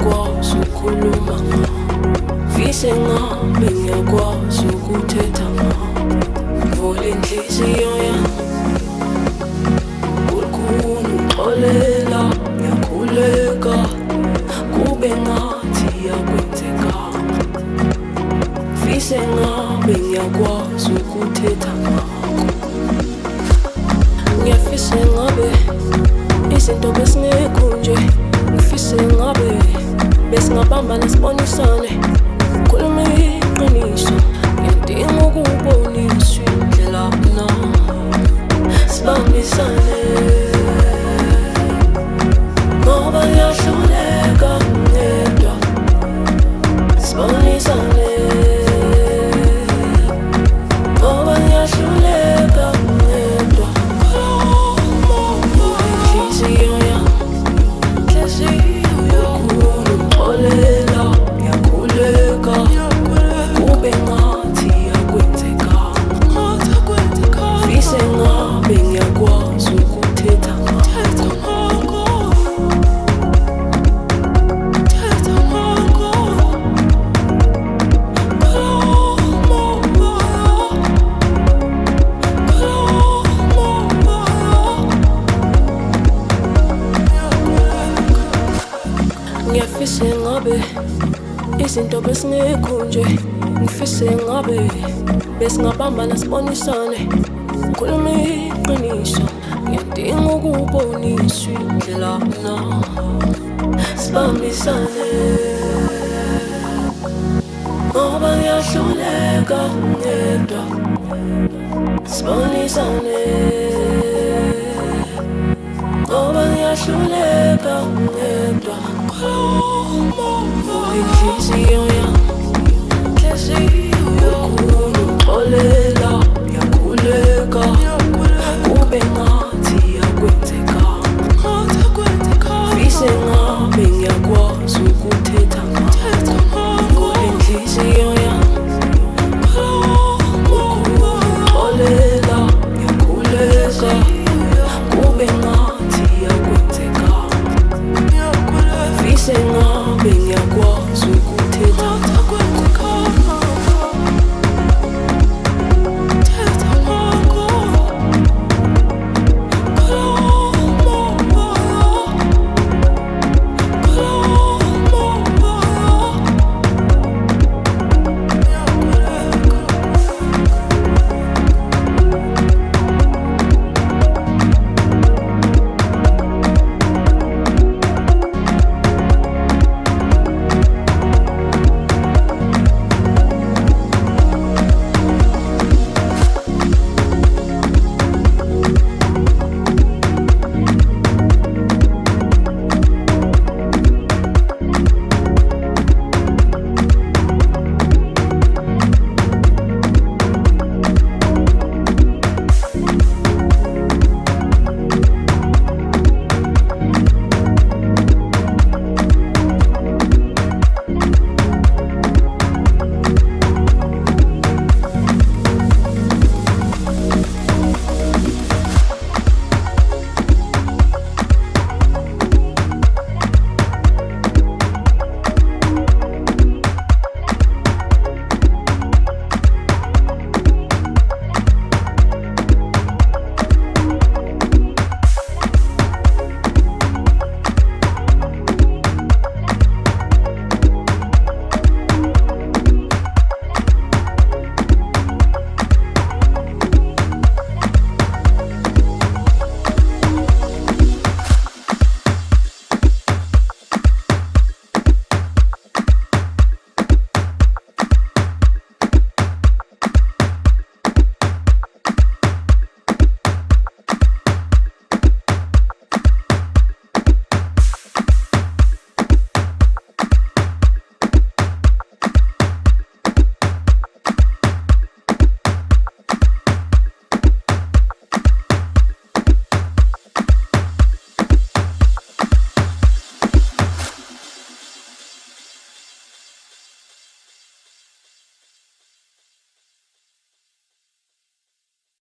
ngiyakwazi ukukhuluma ngifise ngabe ngiyakwazi ukuthetha vula inhliziyo yami ukhulu uxolela ngiyakhuleka kube ngathi yakwenzeka ngifise ngabe ngiyakwazi ukuthetha ngiyafise ngabe izinto besingekho nje ngifise ngabe besingabambana sibonisane khuluma iqiniso ngiyadinga ukuboniswa indlela na sibambisane ngoba ngiyahluleka ngedwa sibonisane ngoba ngiyahluleka ngedwa inhliziyo yami uxolela ngiyakhuleka kube ngathi yakwenzeka ngifise ngabe ngiyakwazi ukuthetha ngiyafise ngabe izinto besingekho nje ngifise ngabe besingabambana sibonisane khuluma iqiniso ngiyadinga ukuboniswa indlela na sibambisane ngoba ngiyahluleka ngedwa sibonisane ngoba ngiyahluleka ngedwa inhliziyo